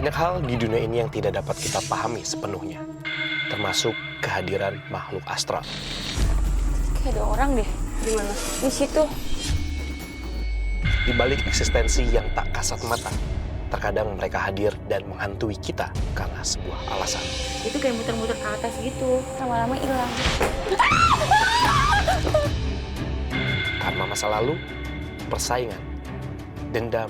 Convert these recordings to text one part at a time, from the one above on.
Banyak hal di dunia ini yang tidak dapat kita pahami sepenuhnya, termasuk kehadiran makhluk astral. Kayak ada orang deh. Gimana? Di situ. Di balik eksistensi yang tak kasat mata, terkadang mereka hadir dan menghantui kita karena sebuah alasan. Itu kayak muter-muter ke atas gitu. Lama-lama hilang. Karena masa lalu, persaingan, dendam,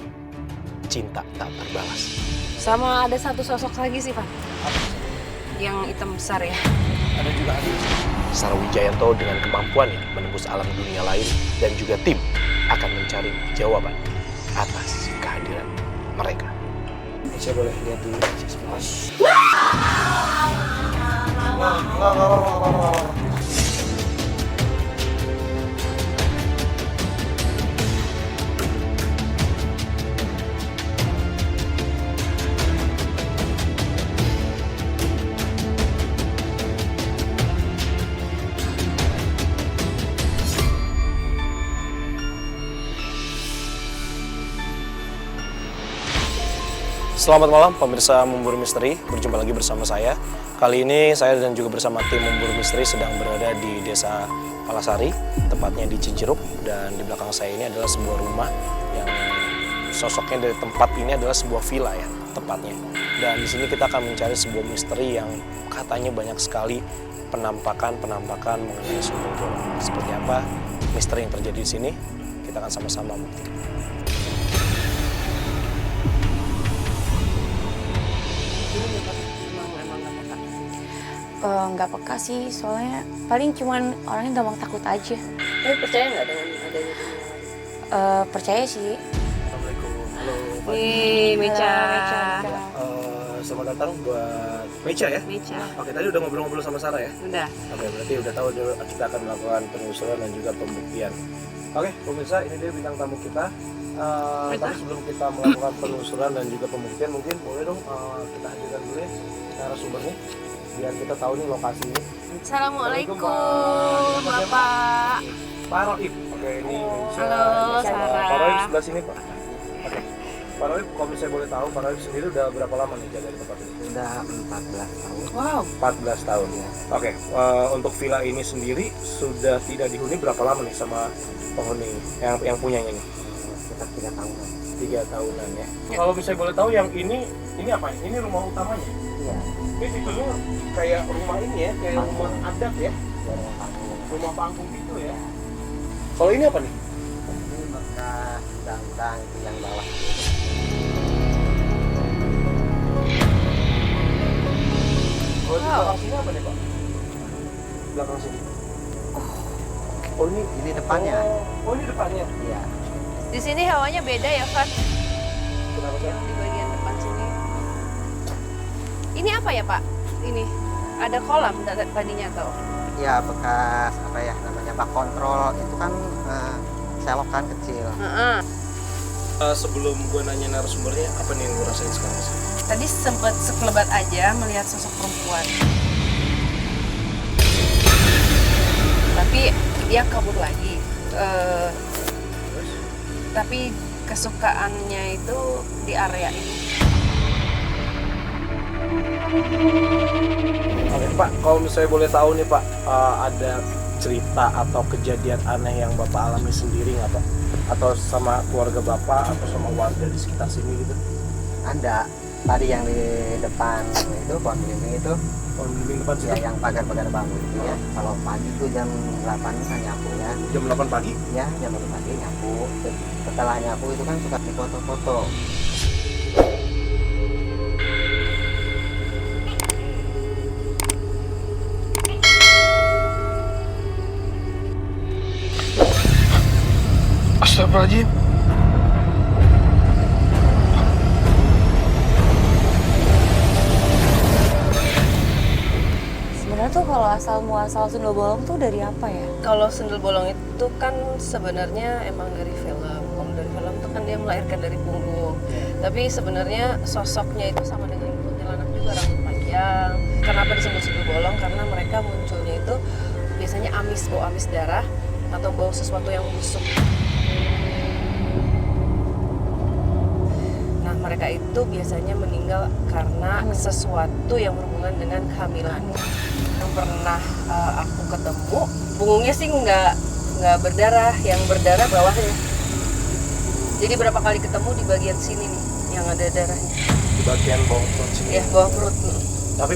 cinta tak terbalas. Sama ada satu sosok lagi sih, Pak. Yang hitam besar ya. Ada juga Sara Wijayanto dengan kemampuannya menembus alam dunia lain dan juga tim akan mencari jawaban atas kehadiran mereka. Saya boleh lihat dulu sebentar. Selamat malam pemirsa Memburu Misteri, berjumpa lagi bersama saya. Kali ini saya dan juga bersama tim Memburu Misteri sedang berada di Desa Palasari, tepatnya di Cijeruk, dan di belakang saya ini adalah sebuah rumah yang sosoknya dari tempat ini adalah sebuah villa ya, tepatnya. Dan di sini kita akan mencari sebuah misteri yang katanya banyak sekali penampakan mengenai sumber bolong. Seperti apa misteri yang terjadi di sini? Kita akan sama-sama membuktikan. Nggak peka sih, soalnya paling cuman orangnya gampang takut aja. Tapi percaya nggak dengan adanya dunia? Percaya sih. Assalamualaikum. Halo. Wih, Meca. Selamat datang buat Meca ya? Meca. Oke, tadi udah ngobrol-ngobrol sama Sarah ya? Udah. Oke, berarti udah tahu kita akan melakukan penelusuran dan juga pembuktian. Oke, pemirsa, ini dia bintang tamu kita. Tapi sebelum kita melakukan penelusuran dan juga pembuktian, mungkin boleh dong kita hadirkan dulu ya narasumbernya, biar kita tahu nih lokasinya. Assalamualaikum, Pak. Bapak. Pak Roib. Oke, ini Halo, Sarah. Pak Roib sebelah sini, Pak. Oke. Pak Roib, kalau misalnya boleh tahu, Pak Roib sendiri udah berapa lama nih jaga di tempat ini? Sudah 14 tahun. Wow. 14 tahun ya. Oke, untuk villa ini sendiri sudah tidak dihuni berapa lama nih sama penghuni yang punyanya nih? Sekitar 3 tahunan. 3 tahunan ya. Kalau misalnya boleh tahu yang ini apa? Ini rumah utamanya? Iya. Ini tipenya kayak rumah ini ya, kayak rumah adat ya, Dari panggung. rumah panggung gitu ya. Kalau ini apa nih? Ini bekas undang-undang itu yang bawah. Kalau di belakang sini apa nih Pak? Belakang sini. Oh Ini depannya. Oh ini depannya. Iya. Di sini hawanya beda ya, Fat? Kenapa sih? Yang di bagian depan sini. Ini apa ya, Pak? Ini ada kolam tadinya atau? Iya, bekas apa ya namanya bak kontrol itu kan selokan kecil. Heeh. Sebelum gue nanya narasumbernya, apa nih yang gue rasain sekarang sih? Tadi sempat sekelebat aja melihat sosok perempuan. Tapi dia kabur lagi. Tapi kesukaannya itu di area ini. Oke Pak, kalau misalnya boleh tahu nih Pak, ada cerita atau kejadian aneh yang Bapak alami sendiri nggak Pak? Atau sama keluarga Bapak atau sama warga di sekitar sini gitu? Ada tadi yang di depan itu pohon belimbing itu Pohon belimbing depan sini? ya yang pagar-pagar bambu itu ya. Kalau pagi itu jam 8 kan nyapu ya. Jam 8 pagi? Ya, jam 8 pagi nyapu. Setelah nyapu itu kan suka foto-foto. Astagfirullahaladzim. Sebenarnya tuh kalau asal muasal sundel bolong tuh dari apa ya? Kalau sundel bolong itu kan sebenarnya emang dari film. Kalau dari film itu kan dia melahirkan dari punggung. Tapi sebenarnya sosoknya itu sama dengan kuntilanak juga, rambut panjang. Kenapa disebut sundel bolong? Karena mereka munculnya itu biasanya amis, bau amis darah atau bau sesuatu yang busuk. Nah, mereka itu biasanya meninggal karena sesuatu yang berhubungan dengan kehamilan. Yang pernah aku ketemu, punggungnya sih nggak berdarah, yang berdarah bawahnya. Jadi berapa kali ketemu di bagian sini nih yang ada darahnya. Di bagian bawah perut sini. Ya, bawah perut. Tapi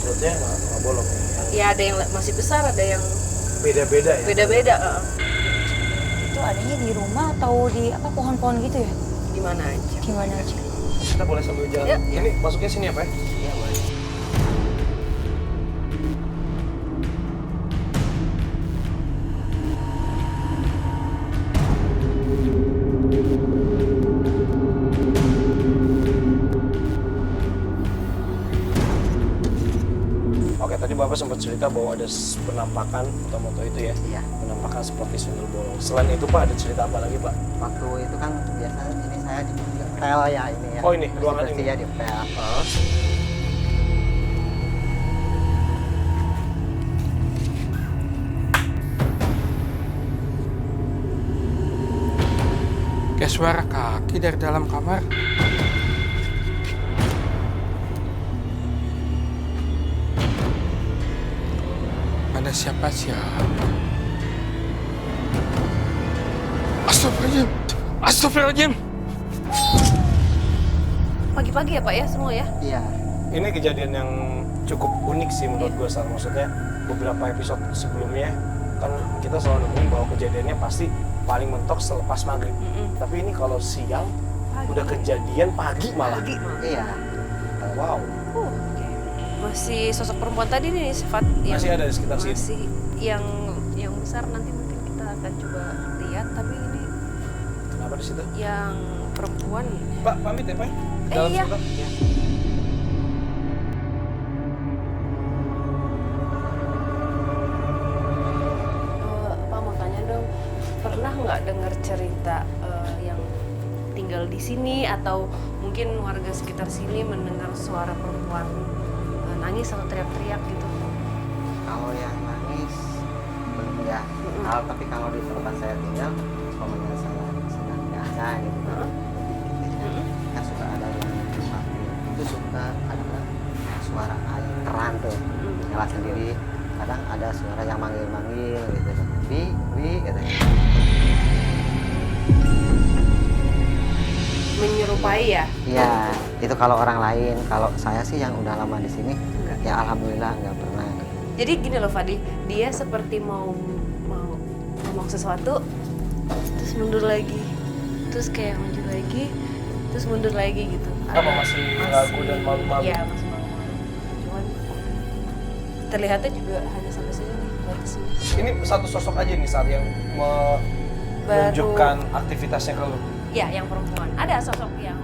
perutnya nggak bolong. Ya ada yang masih besar, ada yang Beda-beda ya? beda-beda. Itu adanya di rumah atau di apa pohon-pohon gitu ya? Di mana aja. Gimana aja? Kita boleh sambil jalan. Ya. Ini masuknya sini apa ya? Ya, boleh. Oke, tadi Bapak sempat cerita bahwa ada penampakan foto-foto itu ya? Iya. Penampakan seperti sundel bolong. Selain itu Pak, ada cerita apa lagi Pak? Waktu itu kan biasanya ini saya di pel ya ini ya. Oh, ini, ruangan ini? Bersih ya di pel. Kayak suara kaki dari dalam kamar. Ada siapa-siapa. Astagfirullahaladzim. Astagfirullahaladzim. Pagi-pagi ya Pak ya semua ya? Iya. Ini kejadian yang cukup unik sih menurut gue, Sar. Maksudnya beberapa episode sebelumnya kan kita selalu nemuin bahwa kejadiannya pasti paling mentok selepas maghrib. Tapi ini kalau siang Pagi. udah kejadian pagi malah. Pagi malah. Iya. Wow. Oke. Masih sosok perempuan tadi nih sifat yang Masih ada di sekitar sini. masih yang besar nanti mungkin kita akan coba lihat, tapi ini Kenapa di situ? yang perempuan. Pak, pamit ya Pak. Iya. sebentar. Ya. Pak mau tanya dong, pernah nggak dengar cerita yang tinggal di sini atau mungkin warga sekitar sini mendengar suara perempuan nangis atau teriak-teriak gitu? Kalau yang nangis belum ya. Tapi kalau di tempat saya tinggal, umpamanya saya sedang biasa gitu kan. Kan suka ada yang sesuatu itu suka ada suara air keran tuh nyala sendiri. Kadang ada suara yang manggil-manggil gitu kan. Wi gitu. Menyerupai ya? Iya, itu kalau orang lain. Kalau saya sih yang udah lama di sini, ya alhamdulillah nggak pernah. Jadi gini loh Fadi, dia seperti mau ngomong sesuatu, terus mundur lagi, terus kayak maju lagi, terus mundur lagi gitu. Apa masih ragu dan malu-malu? Iya, masih malu-malu. Cuman terlihatnya juga hanya sampai sini nih, batas sini. Ini satu sosok aja nih saat yang menunjukkan aktivitasnya ke lu. Ya, yang perempuan. Ada sosok yang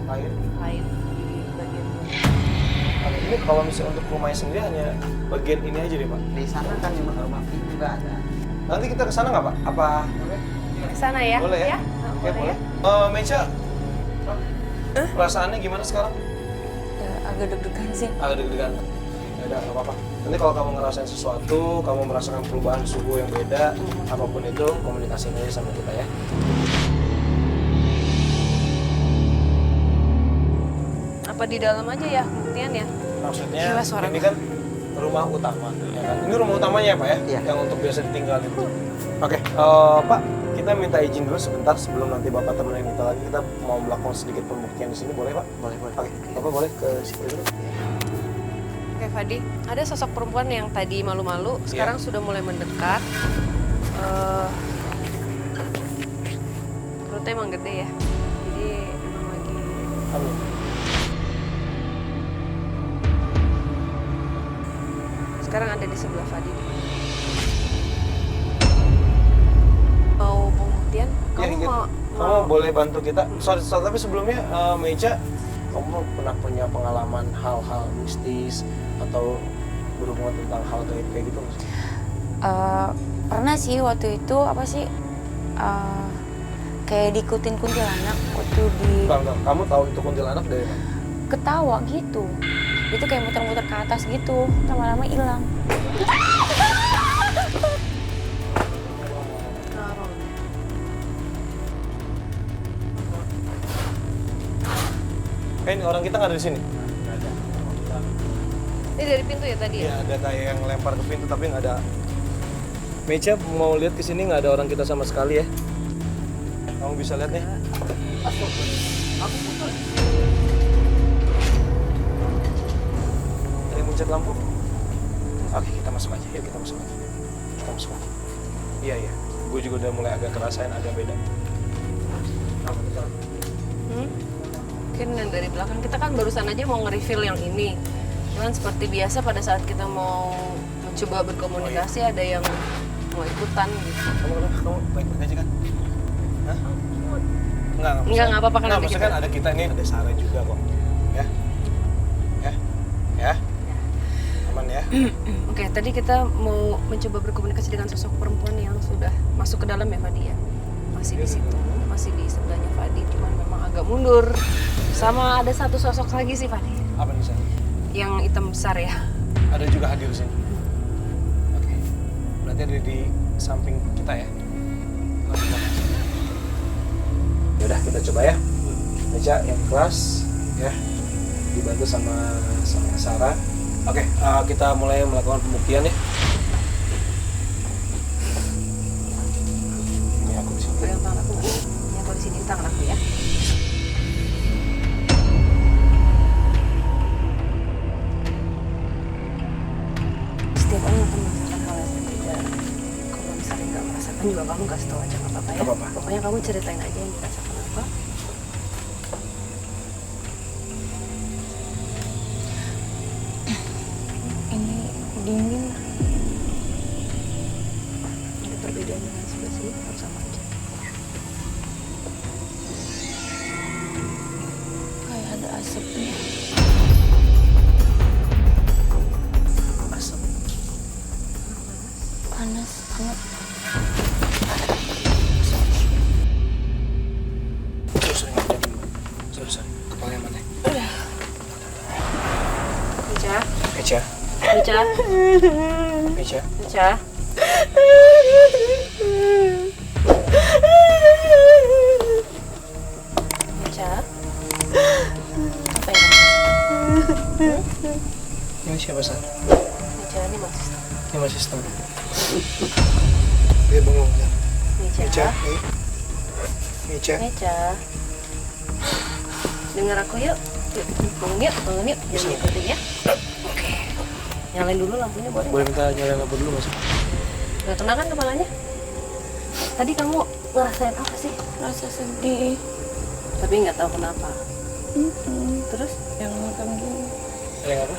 Lain. lain di bagian Oke, ini kalau misalnya untuk rumahnya sendiri hanya bagian ini aja deh Pak. Di sana kan di rumah Vin juga ada. Nanti kita ke sana nggak Pak? Apa? ke sana ya? Boleh ya? Nah, Oke, boleh boleh. ya? Meja, perasaannya gimana sekarang? Ya, agak deg-degan sih. Agak deg-degan. Ya udah, nggak apa-apa. Nanti kalau kamu ngerasain sesuatu, kamu merasakan perubahan suhu yang beda, apapun itu, komunikasiin aja sama kita ya. Apa di dalam aja ya buktian ya? Maksudnya Gila, suara ini kan rumah utama, ya kan? Ini rumah utamanya ya Pak ya? Iya. Yang untuk biasa ditinggalin. Oke, Pak, kita minta izin dulu sebentar sebelum nanti Bapak temenin kita lagi. Kita mau melakukan sedikit pembuktian di sini, boleh Pak? Boleh. Oke, Bapak boleh ke situ dulu. Oke Fadi, ada sosok perempuan yang tadi malu-malu, sekarang sudah mulai mendekat. Perutnya emang gede ya, jadi emang lagi. Amin. Sekarang ada di sebelah Fadi. Mau pembuktian? Ya, Kamu gitu. mau Kamu boleh bantu kita. Sorry, tapi sebelumnya Meja, kamu pernah punya pengalaman hal-hal mistis atau berhubungan tentang hal kayak gitu nggak sih? Pernah sih waktu itu apa sih kayak diikutin kuntilanak waktu di Bang, kamu tahu itu kuntilanak dari mana? ketawa gitu. Itu kayak muter-muter ke atas gitu, lama-lama hilang. Ini orang kita nggak ada di sini. Ini dari pintu ya tadi Iya, ya? ada kayak yang lempar ke pintu tapi nggak ada. Meja mau lihat ke sini nggak ada orang kita sama sekali ya. Kamu bisa lihat nih. Ada yang mencet lampu. Oke, kita masuk aja. Yuk kita masuk aja. Kita masuk aja. Iya iya. Gue juga udah mulai agak ngerasain agak beda. Mungkin yang dari belakang kita kan barusan aja mau nge-reveal yang ini. Cuman seperti biasa pada saat kita mau mencoba berkomunikasi ada yang mau ikutan gitu. Kamu baik-baik aja kan? Hah? Enggak apa-apa kan Nggak, ada maksudnya kita. kan ada kita nih, ada Sarah juga kok. Ya? Ya? Aman ya? Oke, tadi kita mau mencoba berkomunikasi dengan sosok perempuan yang sudah masuk ke dalam ya Fadi ya. Masih di situ, masih di sebelahnya Fadi, cuman memang agak mundur. Sama ada satu sosok lagi sih Fadi, Apa di sana? yang hitam besar ya. Ada juga hadir di sini. Oke. Berarti ada di samping kita ya. Yaudah kita coba ya. Meja yang kelas ya. Dibantu sama Sarah. Oke, kita mulai melakukan pembuktian ya. Ini aku di sini. Pegang tangan aku, Bu. Ini aku di sini tangan aku ya. Setiap orang akan merasakan hal yang berbeda. Kalau misalnya nggak merasakan juga kamu kasih tahu aja nggak apa-apa ya. Nggak apa-apa. Pokoknya kamu ceritain aja yang dirasakan apa. Ini dingin. Ada perbedaan dengan sebelah sini atau sama aja? Kayak ada asapnya. Asap. Panas banget. Sorry. Kepala yang mana? Meja, Meja. meja, Meja. meja. Meja. Apa yang kamu Ini siapa sih? meja ini masih Ini masih setengah. Dia bengong ya. meja. Meja. Meja. Dengar aku yuk. Yuk, bangun yuk, bangun yuk. Jangan ngikutin ya. Oke. Nyalain dulu lampunya boleh? Boleh minta nyalain lampu dulu mas? Gak kena kan kepalanya? Tadi kamu ngerasain apa sih? Rasa sedih. Tapi nggak tahu kenapa. Terus? Yang makan gini. Ada yang apa?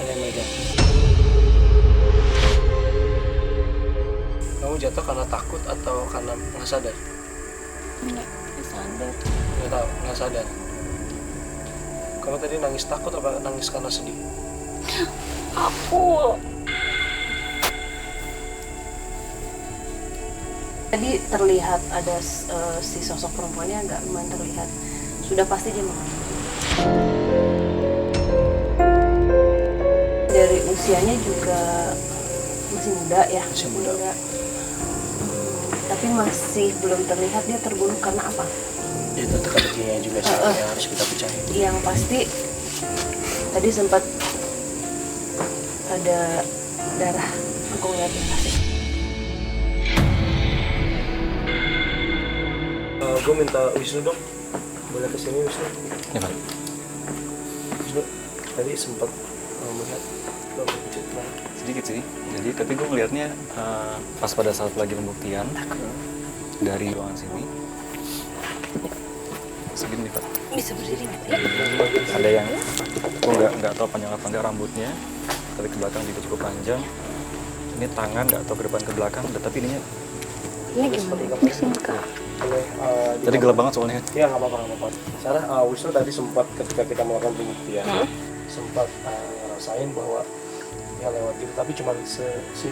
Ada yang meja. Kamu jatuh karena takut atau karena nggak sadar? Enggak sadar. Nggak tahu, nggak sadar. Kamu tadi nangis takut apa nangis karena sedih? Aku. Tadi terlihat ada si sosok perempuannya agak lumayan terlihat. Sudah pasti dia mengalami. Dari usianya juga masih muda ya. Masih muda. Tapi masih belum terlihat dia terbunuh karena apa. Itu teka-tekinya juga sih yang harus kita percaya. Yang pasti tadi sempat ada darah. Aku ngeliat darah sih. Gue minta Wisnu dong. Boleh kesini Wisnu? Ya Pak. Wisnu, tadi sempat melihat bapak kecil mana? Sedikit sih. Jadi tapi gue ngeliatnya pas pada saat lagi pembuktian dari ruangan sini. Segini nih Pak. Bisa berdiri nggak ya? Ada yang gue nggak tahu panjang apa enggak rambutnya, tapi ke belakang juga cukup panjang. Ini tangan nggak tahu ke depan ke belakang, tapi ininya Ini gimana? Di sini kak. Boleh, tadi gelap banget soalnya. Iya nggak apa-apa. Sarah, Wisnu tadi sempat ketika kita melakukan pembuktian sempat ngerasain bahwa dia lewat itu, tapi cuma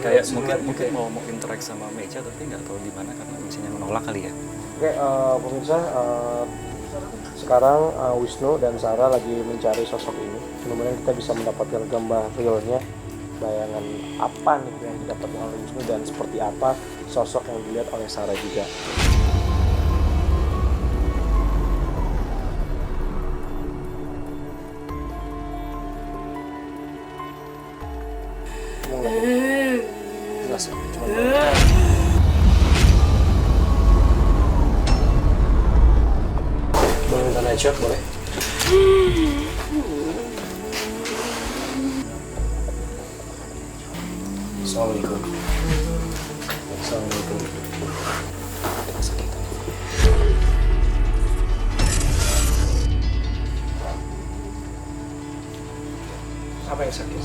Kayak mungkin mau interaksi sama meja, tapi nggak tahu di mana karena mesinnya menolak kali ya. Oke, pemirsa, sekarang Wisnu dan Sarah lagi mencari sosok ini. Mudah-mudahan kita bisa mendapatkan gambar realnya, bayangan apa nih yang didapatkan oleh Wisnu dan seperti apa sosok yang dilihat oleh Sarah juga. Cuma enggak. Jelas ya, cuma boleh minta night shot, boleh? Assalamualaikum. Assalamualaikum. Ada kesakitan. Apa yang sakit?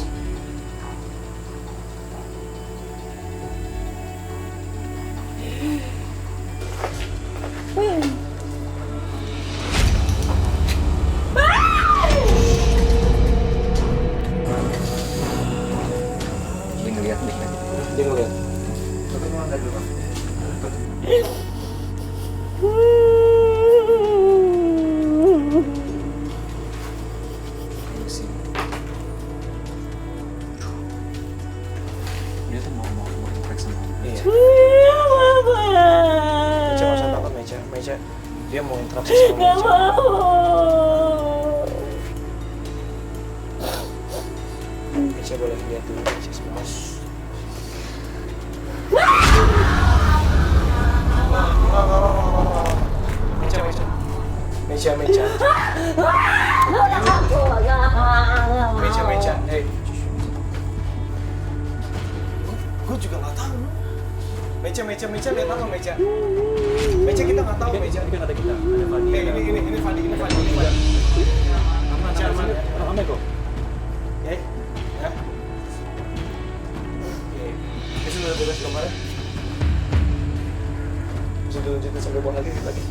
Dia ngeliat. Dia ngeliat. Tapi mau ada dulu. Dia tuh mau interaksi sama aku. Iya. Meja nggak usah takut, Meja. Dia mau interaksi sama Meja. Meja boleh lihat dulu Meja sebentar. Meja. Gue juga nggak tahu. Meja lihat apa Meja? Meja kita nggak tahu Meja. Ini kan ada kita, ada Fadi. Ini Fadi. Aman. Rame kok. Ya. Oke. Bisa udah beres kemarin. Bisa dilanjutin sampai bawah lagi. Oke.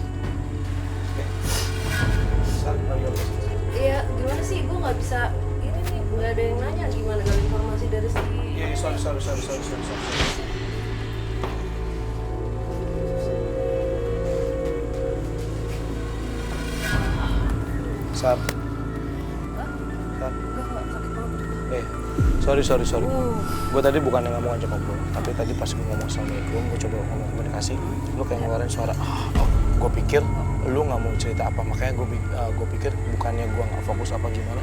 Iya, gimana sih? Gue nggak bisa. Ini nih, nggak ada yang nanya gimana kalau informasi dari si. Iya, sorry. Sar. Sorry. Gue tadi bukannya nggak mau ngajak ngobrol, tapi tadi pas gue ngomong assalamualaikum, gue coba ngomong komunikasi, lu kayak ngeluarin suara. Gue pikir lu nggak mau cerita apa, makanya gue pikir bukannya gue nggak fokus apa gimana,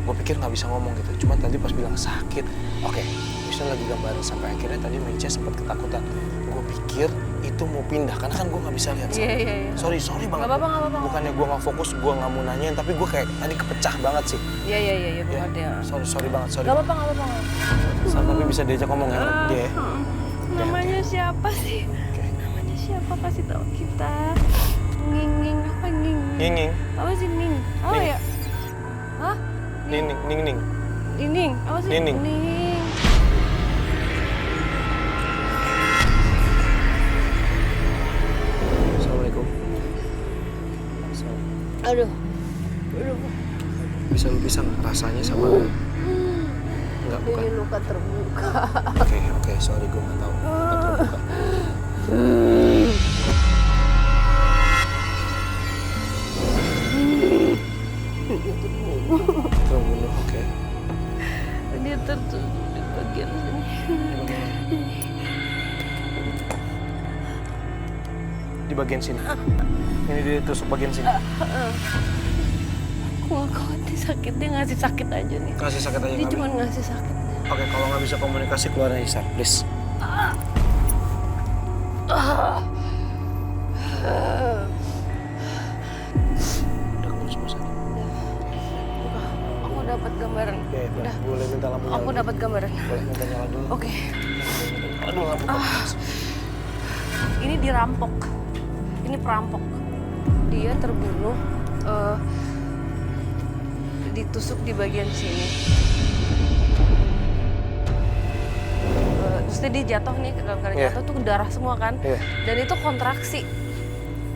gue pikir nggak bisa ngomong gitu. Cuman tadi pas bilang sakit, oke, bisa lagi gambarin sampai akhirnya tadi Meja sempat ketakutan. Gue pikir itu mau pindah karena kan gue nggak bisa lihat. Iya. Sorry banget. Nggak apa-apa. Bukannya gue nggak fokus, gue nggak mau nanyain, tapi gue kayak tadi kepecah banget sih. Iya, banget ya. Sorry banget. Nggak apa-apa. Tapi bisa diajak ngomong ya dia. Namanya siapa sih? Oke. Namanya siapa? Kasih tahu kita. Nging. Apa nging? Nging. Apa sih nging? Apa Ning. ya? Hah? Ning. Nining. Apa sih? Nining. Ning. Assalamualaikum. Aduh. Bisa lu pisah nggak rasanya sama? Enggak, bukan. Ini luka terbuka. Oke, sorry gue nggak tahu. Luka terbuka. Terbunuh, oke. Dia tertusuk di bagian sini. Di bagian sini. Ini dia tusuk bagian sini. Aku nggak khawatir sakit, dia ngasih sakit aja nih. Kasih sakit aja Dia nggak cuma bisa. ngasih sakit. Oke, kalau nggak bisa komunikasi keluarin Isar, please. Udah kamu semua sana. Aku dapat gambaran. Oke, Udah. boleh minta lampu nyala Aku dulu? dapat gambaran. Boleh minta nyala dulu? Oke. Aduh, lampu panas. Ini dirampok. Ini perampok. Dia terbunuh, ditusuk di bagian sini. Terus dia jatuh nih, dalam keadaan Iya. jatuh tuh darah semua kan. Iya. Dan itu kontraksi.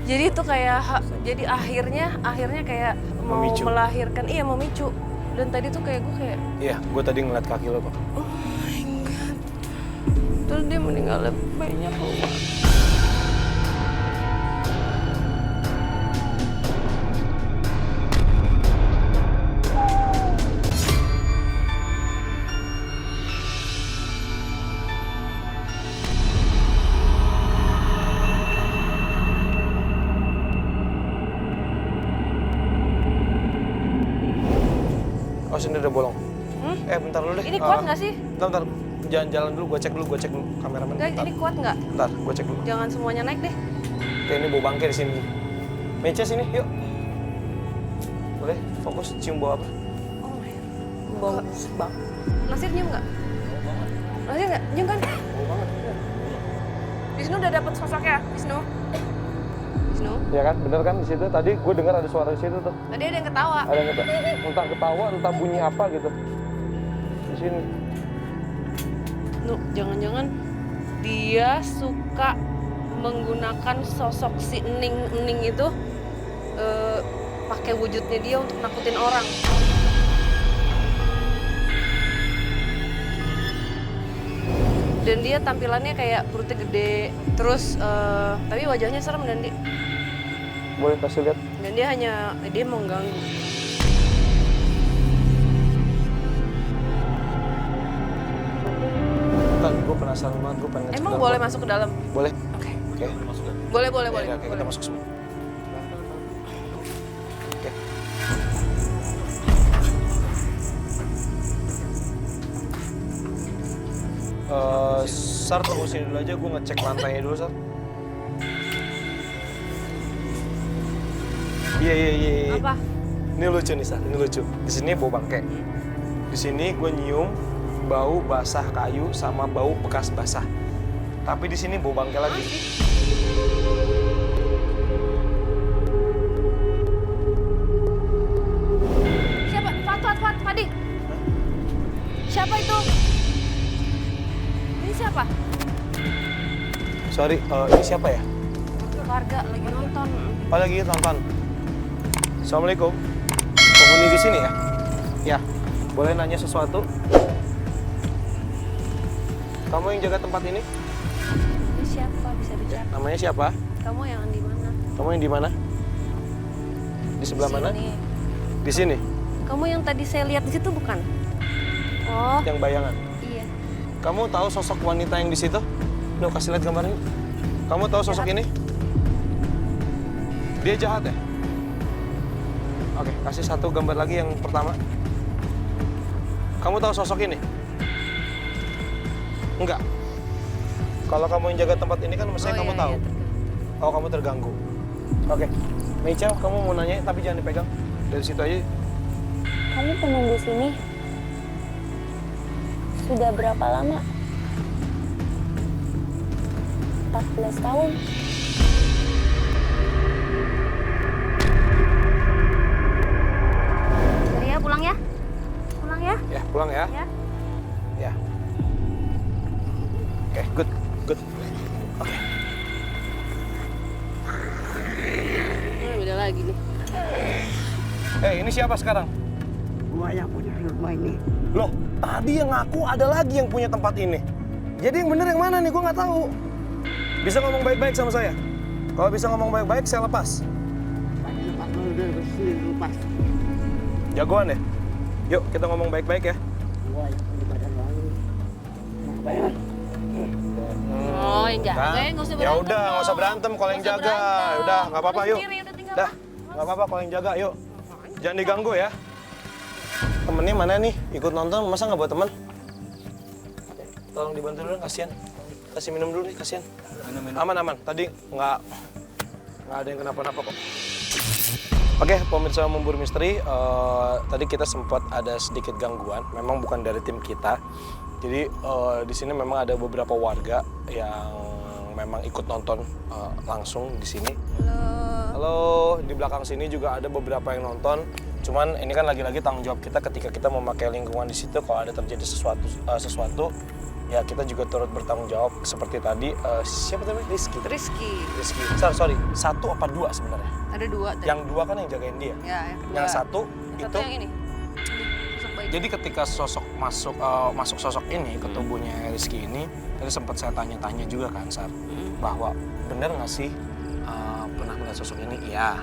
Jadi itu kayak, jadi akhirnya kayak mau Memicu. melahirkan, iya memicu. Dan tadi tuh kayak gue kayak, Iya, gue tadi ngeliat kaki lo kok. oh my god. Terus dia meninggalnya bayinya keluar. Oh, sini udah bolong. Bentar dulu deh. Ini kuat nggak sih? Bentar. jangan jalan dulu, gue cek dulu kameramen. Enggak, Bentar. ini kuat nggak? Bentar, gue cek dulu. Jangan semuanya naik deh. Oke, ini bau bangke di sini. Meja sini, yuk. Boleh fokus cium bau apa? Oh my God. Bau bang. Nasir nyium nggak? Nasir nggak? Nyium kan? Bau banget. Wisnu udah dapet sosoknya, Wisnu. Wisnu. Ya kan, bener kan di situ. Tadi gue dengar ada suara di situ tuh. Tadi ada yang ketawa. Ada yang entah ketawa, entah bunyi apa gitu. Di sini. Nuh, jangan-jangan dia suka menggunakan sosok si Ening itu pakai wujudnya dia untuk nakutin orang. Dan dia tampilannya kayak perutnya gede, terus tapi wajahnya serem dan Boleh kasih lihat. dia mau ganggu. Bentar, gue penasaran banget, gue pengen ngecek Emang dalam. boleh masuk ke dalam? Boleh. Oke. Oke. Boleh. Ya udah, oke, kita masuk semua. Oke. Sar, tunggu sini dulu aja, gue ngecek lantainya dulu, Sar. Iya. Apa? Ini lucu nih, Sar. Ini lucu. Di sini bau bangke. Di sini gue nyium bau basah kayu sama bau bekas basah. Tapi di sini bau bangke lagi. Siapa? Fuad, Fadi. Siapa itu? Ini siapa? Sorry, ini siapa ya? Warga lagi nonton. Oh, lagi nonton. Assalamualaikum. Penghuni di sini ya? Ya. Boleh nanya sesuatu? Kamu yang jaga tempat ini? Ini siapa? Bisa bicara. Namanya siapa? Kamu yang di mana? Kamu yang di mana? Di sebelah mana? Sini. Di sini. Kamu yang tadi saya lihat di situ bukan? Oh, Yang bayangan. iya. Kamu tahu sosok wanita yang di situ? Duh, kasih lihat gambarnya. Kamu tahu sosok ini? Dia jahat ya? Oke, kasih satu gambar lagi yang pertama. Kamu tahu sosok ini? Enggak. Kalau kamu yang jaga tempat ini kan mestinya kamu tahu. Iya, Oh, kamu terganggu. Oke. Mecha, kamu mau nanya tapi jangan dipegang. Dari situ aja. Kamu penunggu sini sudah berapa lama? 14 tahun. Jadi ya pulang ya. Pulang ya. Ya, pulang ya. Ya. Ya. Oke, good. Oke. Beda lagi nih. Ini siapa sekarang? Gua yang punya rumah ini. Loh, tadi yang ngaku ada lagi yang punya tempat ini. Jadi yang bener yang mana nih? Gue nggak tahu. Bisa ngomong baik-baik sama saya? Kalau bisa ngomong baik-baik, saya lepas. Tadi lepas lu udah bersih lepas. Jagoan ya? Yuk, kita ngomong baik-baik ya. Gua yang punya badan baru. Mau bayar. Oh, yang jaga ya, nggak usah Ya berantem. udah, nggak usah berantem kalau yang Nggak usah jaga. berantem. Ya udah, nggak apa-apa Udah yuk. sendiri, udah tinggal Dah, nggak apa-apa kalau yang jaga. Yuk, jangan diganggu ya. Temennya mana nih? Ikut nonton, masa nggak buat temen? Tolong dibantu dulu, kasihan. Kasih minum dulu nih, kasihan. Aman. Tadi nggak ada yang kenapa-napa kok. Oke, pemirsa Memburu Misteri, tadi kita sempat ada sedikit gangguan. Memang bukan dari tim kita. Jadi di sini memang ada beberapa warga yang memang ikut nonton langsung di sini. Halo, di belakang sini juga ada beberapa yang nonton. Cuman ini kan lagi-lagi tanggung jawab kita ketika kita memakai lingkungan di situ. Kalau ada terjadi sesuatu, ya kita juga turut bertanggung jawab. Seperti tadi, siapa namanya? Rizky. Sorry, 1 apa 2 sebenarnya? Ada 2 tadi. Yang 2 kan yang jagain dia. Ya, yang kedua. Yang 1 Yang itu. satu yang ini. Sosok baik. Jadi ketika sosok masuk sosok ini ke tubuhnya Rizky ini, tadi sempat saya tanya-tanya juga kan, Sar, bahwa benar nggak sih pernah melihat sosok ini? Iya.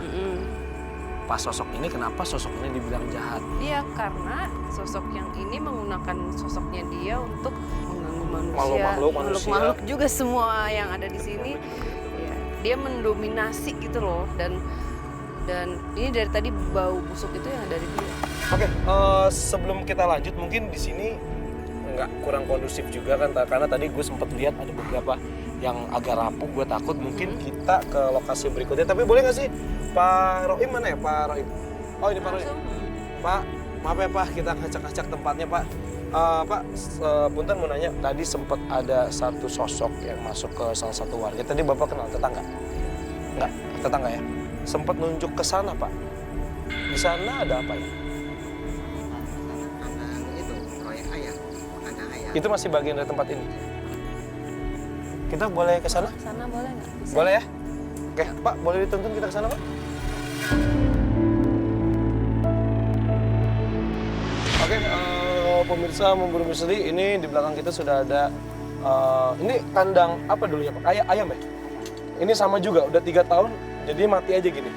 Pas sosok ini, kenapa sosok ini dibilang jahat? Iya, karena sosok yang ini menggunakan sosoknya dia untuk mengganggu manusia. Makhluk-makhluk juga semua yang ada di sini. Ya, dia mendominasi gitu loh. Dan ini dari tadi bau busuk itu yang dari dia. Oke, sebelum kita lanjut, mungkin di sini nggak kurang kondusif juga kan, karena tadi gue sempat lihat ada beberapa yang agak rapuh. Gue takut mungkin kita ke lokasi berikutnya. Tapi boleh nggak sih Pak Roim, mana ya Pak Roim? Oh ini Pak Roim. Pak, maaf ya Pak, kita ngacak-ngacak tempatnya Pak. Pak, punten mau nanya, tadi sempat ada satu sosok yang masuk ke salah satu warga. Tadi Bapak kenal tetangga? Enggak, tetangga ya? Sempat nunjuk ke sana Pak. Di sana ada apa ya? Kandang itu, proyek ayam. Kandang ayam. Itu masih bagian dari tempat ini. Kita boleh ke sana? Sana boleh nggak? Bisa. Boleh ya? Oke, Pak, boleh dituntun kita ke sana, Pak? Oke, pemirsa Memburu Misteri, ini di belakang kita sudah ada ini kandang apa dulu ya, Pak? Ayam ya? Ini sama juga, udah 3 tahun, jadi mati aja gini.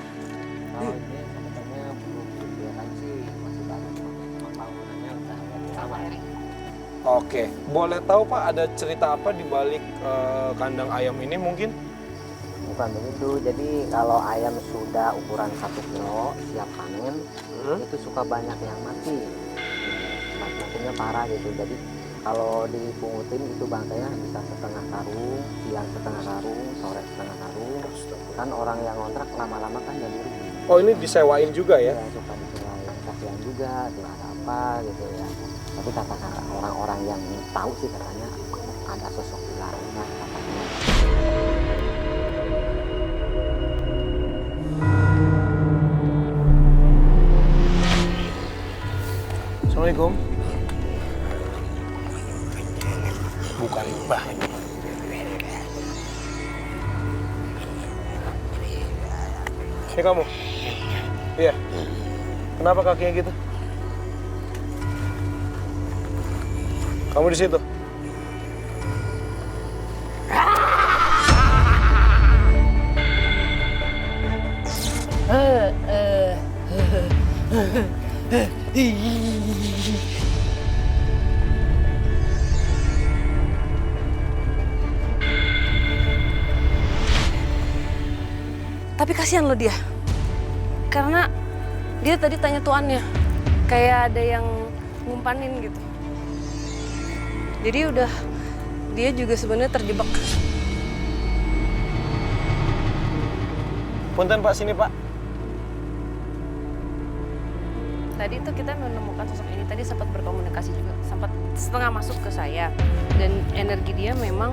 Kalau ini sebenarnya belum kelihatan sih masih banyak, memang bangunannya udah agak lama. Oke, boleh tahu Pak ada cerita apa di balik kandang ayam ini mungkin? Bukan begitu, jadi kalau ayam sudah ukuran 1 kilo siap panen, itu suka banyak yang mati. Matinya parah gitu, jadi kalau dipungutin itu bangkainya bisa setengah karung, siang setengah karung, sore setengah karung. Kan orang yang ngontrak lama-lama kan jadi rugi. Oh ini disewain juga ya? Ya suka disewain, kasihan juga, tuh ada apa gitu ya. Tapi kata orang-orang yang tahu sih katanya ada sosok ular katanya. Assalamualaikum. Bukan Mbah ini. Ini kamu? Iya. Kenapa kakinya gitu? Kamu di situ? Tapi kasihan loh dia. Karena dia tadi tanya tuannya. Kayak ada yang ngumpanin gitu. Jadi udah dia juga sebenarnya terjebak. Punten Pak, sini Pak. Tadi tuh kita menemukan sosok ini, tadi sempat berkomunikasi juga, sempat setengah masuk ke saya. Dan energi dia memang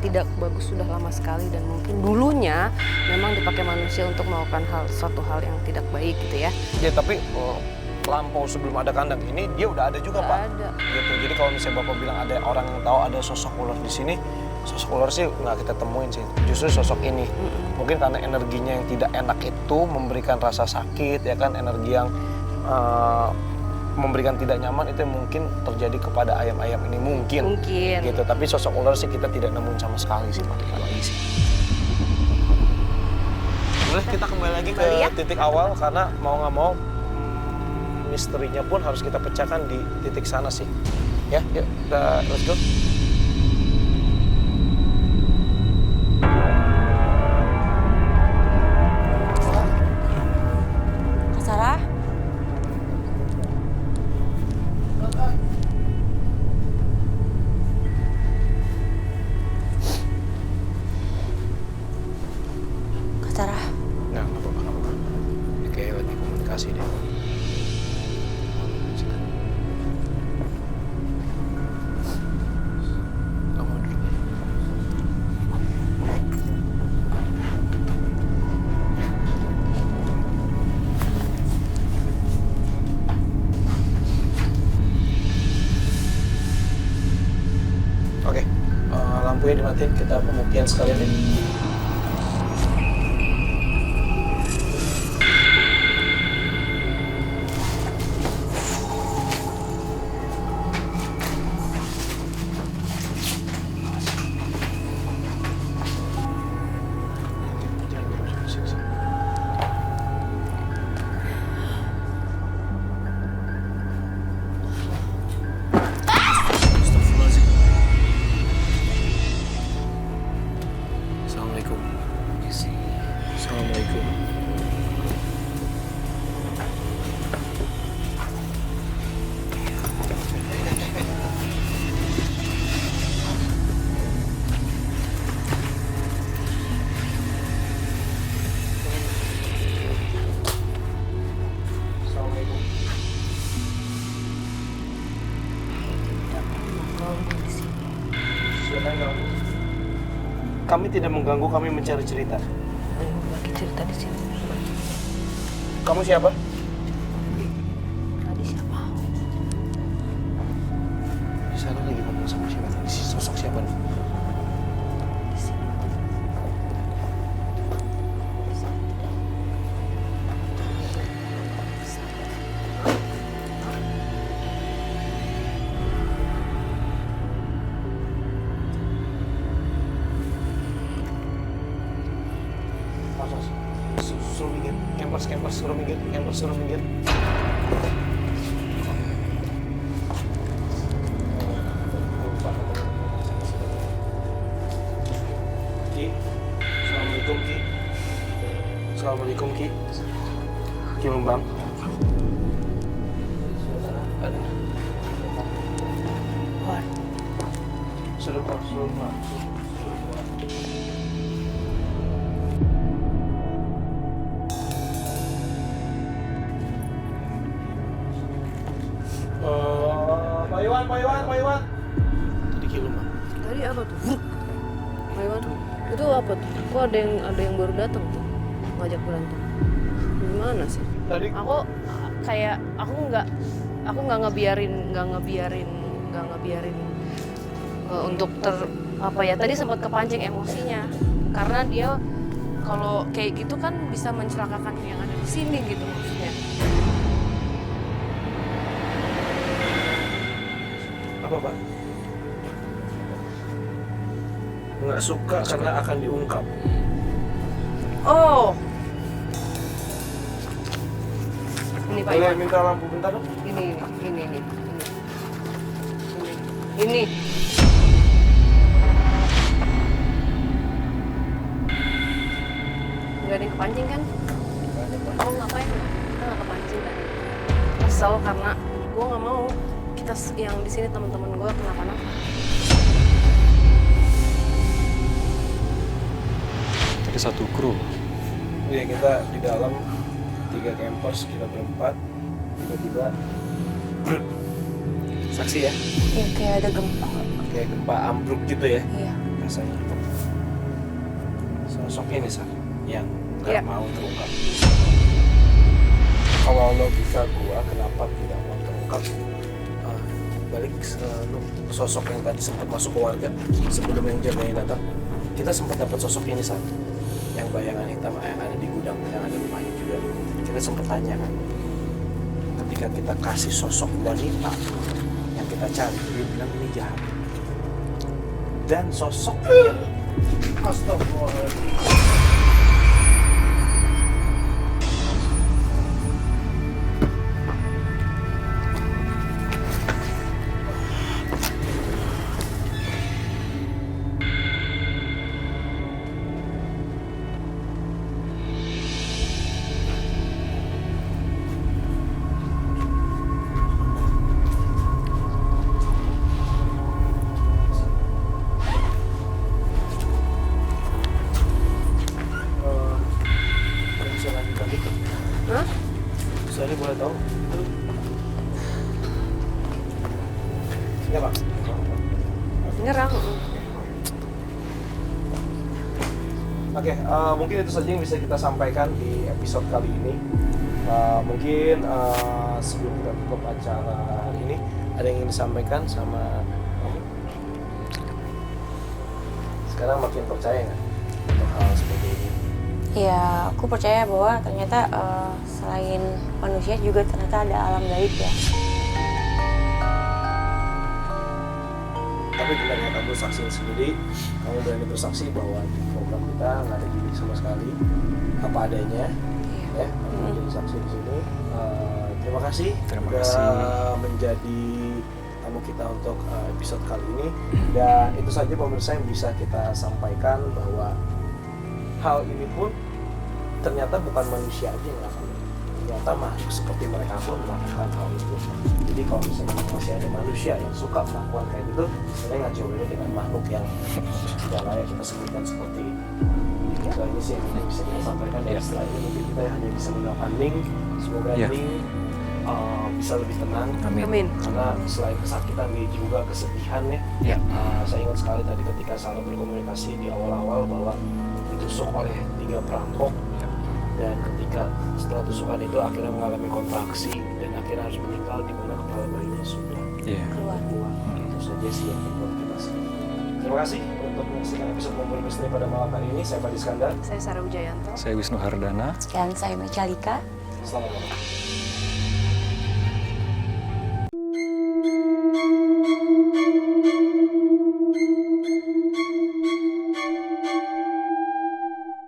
tidak bagus sudah lama sekali, dan mungkin dulunya memang dipakai manusia untuk melakukan suatu hal yang tidak baik gitu ya. Ya tapi lampau sebelum ada kandang ini dia udah ada juga Nggak Pak. ada. Gitu. Jadi kalau misalnya Bapak bilang ada orang yang tahu ada sosok ular di sini, sosok ular sih nggak kita temuin sih. Justru sosok ini. Mungkin karena energinya yang tidak enak itu memberikan rasa sakit, ya kan, energi yang memberikan tidak nyaman itu mungkin terjadi kepada ayam-ayam ini mungkin. Gitu. Tapi sosok ular sih kita tidak nemuin sama sekali sih Pak. Sih. Boleh kita kembali lagi ke titik awal karena mau nggak mau misterinya pun harus kita pecahkan di titik sana sih. Ya, yuk kita let's go. Kak Sarah? Kak Sarah? Nggak apa-apa, nggak apa-apa. Ini kayak lagi komunikasi deh. Kamu dulu. Oke, lampunya dimatiin, kita pembuktian sekalian deh. Assalamualaikum. kan kamu? Kami tidak mengganggu, kami mencari cerita. Ayo bagi cerita di sini. Kamu siapa? Tadi siapa? Di sana lagi ngomong sama siapa? Si sosok siapa nih? Di sini. Suruh minggir, campers, suruh minggir. Ki, Assalamualaikum Ki. Assalamualaikum Ki. Ki Lembang. Sudah Pak, sudah Pak. Pak Iwan. Tadi Ki Lembang. Tadi apa tuh? Maiwan, itu apa tuh? Kok ada yang baru datang tuh ngajak berantem? Gimana sih? Tadi Aku kayak aku nggak ngebiarin untuk apa ya, tadi sempat kepancing emosinya karena dia kalau kayak gitu kan bisa mencelakakan yang ada di sini gitu maksudnya. apa Pak? Nggak suka karena akan diungkap. Oh, ini Pak Boleh Iwan. minta lampu bentar dong? Ini. Ini. Nggak ada yang kepancing kan? Oh ngapain? Kita nggak kepancing kan? Kesel karena gue nggak mau kita yang di sini teman-teman gue kenapa-napa. Tadi satu kru. Iya, kita di dalam 3 campers, kita berempat, tiba-tiba saksi ya, Ya kayak ada gempa. kayak gempa ambruk gitu ya Iya. rasanya. Sosok ini Sar, yang nggak Iya. mau terungkap. Kalau logika gua kenapa tidak mau terungkap, balik sosok yang tadi sempat masuk ke warga sebelum yang jaganya datang, kita sempat dapat sosok ini Sar, yang bayangan hitam yang ada di gudang, yang ada rumahnya juga. Kita sempat tanya kan, ketika kita kasih sosok wanita yang kita cari, dia bilang ini jahat. Dan sosoknya, astagfirullahaladzim, bisa lanjut lagi. Hah? Sorry, boleh tahu? Enggak Pak? Nyerang. Oke, mungkin itu saja yang bisa kita sampaikan di episode kali ini. Mungkin sebelum kita tutup acara hari ini, ada yang ingin disampaikan sama kamu? Sekarang makin percaya nggak untuk hal seperti ini? Ya, aku percaya bahwa ternyata selain manusia juga ternyata ada alam gaib ya. Tapi dengan yang kamu saksiin sendiri, kamu berani bersaksi bahwa di program kita nggak ada gimmick sama sekali, apa adanya, ya. Kamu menjadi saksi di sini. Terima kasih. Terima sudah kasih. menjadi tamu kita untuk episode kali ini. Dan itu saja pemirsa yang bisa kita sampaikan, bahwa hal ini pun ternyata bukan manusia aja yang melakukan. Ternyata makhluk seperti mereka pun melakukan hal itu. Jadi kalau misalnya masih ada manusia yang suka melakukan kayak gitu, sebenarnya nggak jauh beda dengan makhluk yang tidak layak kita sebutkan seperti ini. Itu aja sih yang bisa kita sampaikan. Dan setelah ini mungkin kita hanya bisa mendoakan Ning, semoga Ya. Ning bisa lebih tenang. Amin. Karena selain kesakitan dia juga kesedihan ya. Saya ingat sekali tadi ketika Sarah berkomunikasi di awal-awal bahwa ditusuk oleh 3 perampok. Dan ketika setelah tusukan itu akhirnya mengalami kontraksi dan akhirnya harus meninggal di mana kepala bayinya sudah keluar. Itu saja sih yang membuat kita sedih. Terima kasih untuk menyaksikan episode Memburu Misteri pada malam hari ini. Saya Fadi Iskandar. Saya Sarah Wijayanto. Saya Wisnu Hardana. Dan saya Mecalika. Selamat malam.